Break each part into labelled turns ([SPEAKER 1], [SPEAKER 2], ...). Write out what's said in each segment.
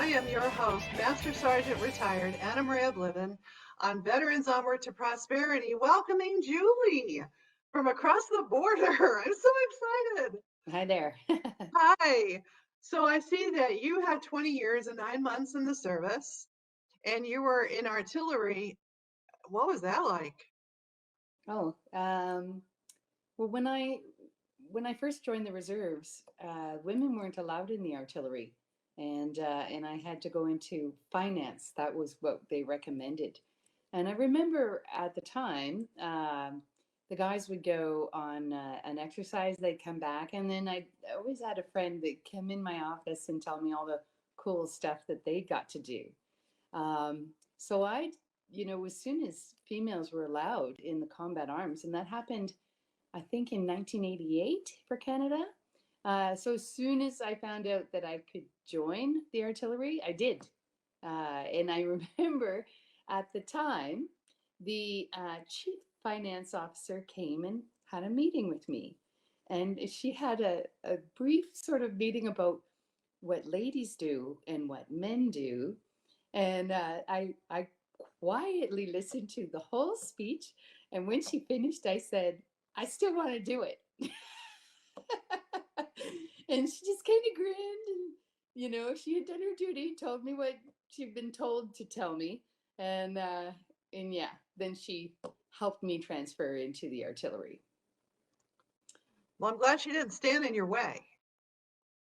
[SPEAKER 1] I am your host, Master Sergeant Retired Anna Maria Bliven, on Veterans Onward to Prosperity, welcoming Julie from across the border. I'm so excited.
[SPEAKER 2] Hi there.
[SPEAKER 1] Hi. So I see that you had 20 years and 9 months in the service, and you were in artillery. What was that like?
[SPEAKER 2] Oh, well, when I first joined the reserves, women weren't allowed in the artillery, and I had to go into finance. That was what they recommended. And I remember at the time, the guys would go on an exercise. They'd come back, and then I always had a friend that came in my office and tell me all the cool stuff that they got to do. So as soon as females were allowed in the combat arms, and that happened, I think, in 1988 for Canada. So as soon as I found out that I could join the artillery, I did. And I remember at the time, the chief finance officer came and had a meeting with me. And she had a brief sort of meeting about what ladies do and what men do. And I quietly listened to the whole speech. And when she finished, I said, I still want to do it. And she just kind of grinned and, she had done her duty, told me what she'd been told to tell me. And yeah, then she helped me transfer into the artillery.
[SPEAKER 1] Well, I'm glad she didn't stand in your way.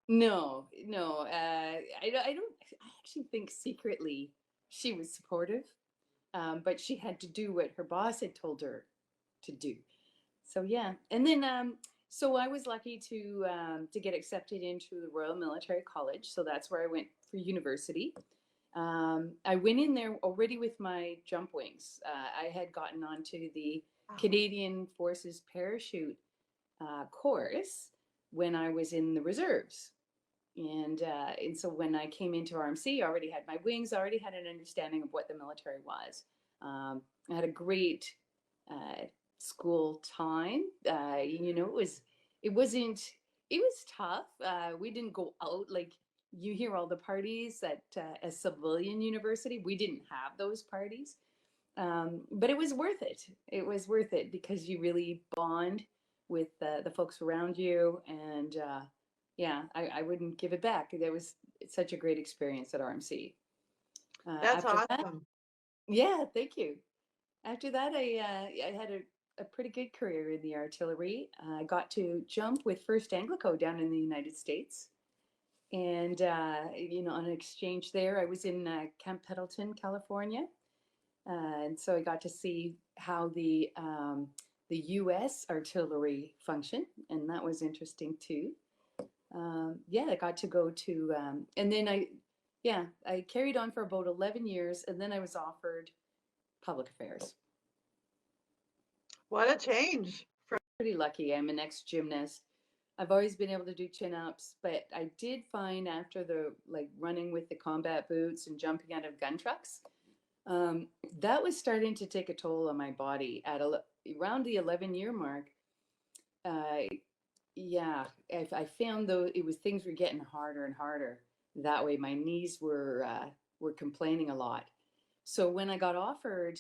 [SPEAKER 2] No, no, I actually think secretly she was supportive, but she had to do what her boss had told her to do. So yeah, and then so I was lucky to get accepted into the Royal Military College. So that's where I went for university. I went in there already with my jump wings. I had gotten onto the Canadian Forces parachute course when I was in the reserves. And so when I came into RMC, I already had my wings, I already had an understanding of what the military was. I had a great school time. It was tough. We didn't go out like you hear all the parties at a civilian university. We didn't have those parties, but it was worth it. It was worth it because you really bond with the folks around you, and yeah, I wouldn't give it back. There was such a great experience at RMC.
[SPEAKER 1] That's
[SPEAKER 2] After that,
[SPEAKER 1] awesome.
[SPEAKER 2] yeah, thank you. After that, I had a pretty good career in the artillery. I got to jump with First Anglico down in the United States, and on an exchange there. I was in Camp Pendleton, California, and so I got to see how the U.S. artillery function, and that was interesting too. Yeah, I got to go to, and then I carried on for about 11 years, and then I was offered public affairs.
[SPEAKER 1] What a change.
[SPEAKER 2] Pretty lucky. I'm an ex-gymnast. I've always been able to do chin-ups, but I did find after the running with the combat boots and jumping out of gun trucks, that was starting to take a toll on my body at around the 11-year mark. Yeah, I found though things were getting harder and harder. That way, my knees were complaining a lot. So when I got offered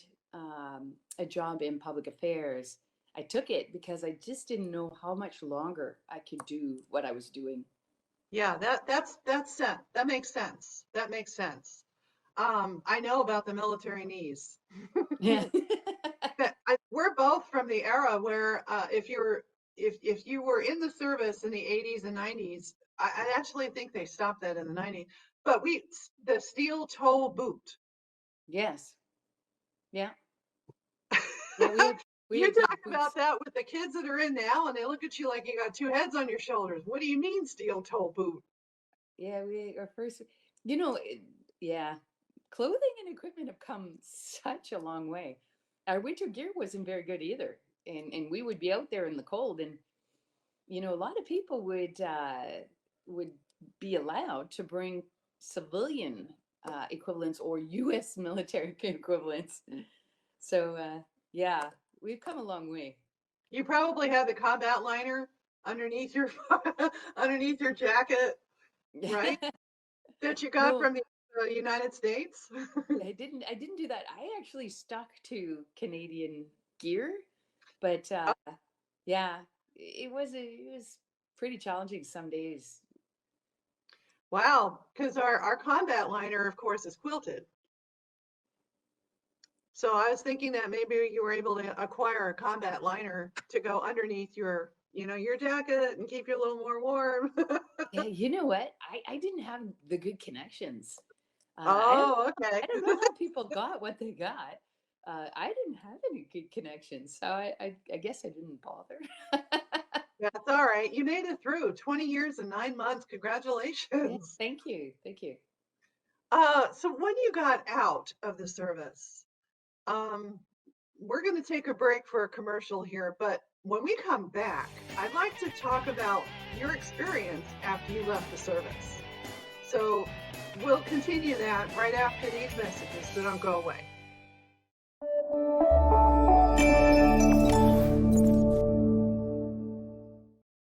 [SPEAKER 2] a job in public affairs, I took it because I just didn't know how much longer I could do what I was doing.
[SPEAKER 1] Yeah, that makes sense. That makes sense. I know about the military knees.
[SPEAKER 2] Yeah.
[SPEAKER 1] We're both from the era where if you were in the service in the 80s and 90s, I actually think they stopped that in the 90s. But the steel toe boot.
[SPEAKER 2] Yes. Yeah. Yeah. We
[SPEAKER 1] You
[SPEAKER 2] had good
[SPEAKER 1] talk
[SPEAKER 2] boots.
[SPEAKER 1] about that with the kids that are in now, and they look at you like you got two heads on your shoulders. What do you mean steel toe boot?
[SPEAKER 2] Yeah. Our first. You know. Yeah. Clothing and equipment have come such a long way. Our winter gear wasn't very good either, and we would be out there in the cold, and a lot of people would be allowed to bring civilian equivalents or U.S. military equivalents. So yeah, we've come a long way.
[SPEAKER 1] You probably have the combat liner underneath your underneath your jacket, right? That you got
[SPEAKER 2] No,
[SPEAKER 1] from the the United States?
[SPEAKER 2] I didn't do that. I actually stuck to Canadian gear, but yeah, it was pretty challenging some days.
[SPEAKER 1] Wow, because our combat liner, of course, is quilted. So I was thinking that maybe you were able to acquire a combat liner to go underneath your, your jacket and keep you a little more warm.
[SPEAKER 2] Yeah, you know what? I didn't have the good connections. I don't
[SPEAKER 1] Oh, okay.
[SPEAKER 2] I don't know how people got what they got. I didn't have any good connections, so I guess I didn't bother.
[SPEAKER 1] That's all right. You made it through 20 years and 9 months.
[SPEAKER 2] Yeah,
[SPEAKER 1] Congratulations.
[SPEAKER 2] thank you, thank you.
[SPEAKER 1] So when you got out of the service, um, we're going to take a break for a commercial here, but when we come back, I'd like to talk about your experience after you left the service. So we'll continue that right after these messages, so don't go away.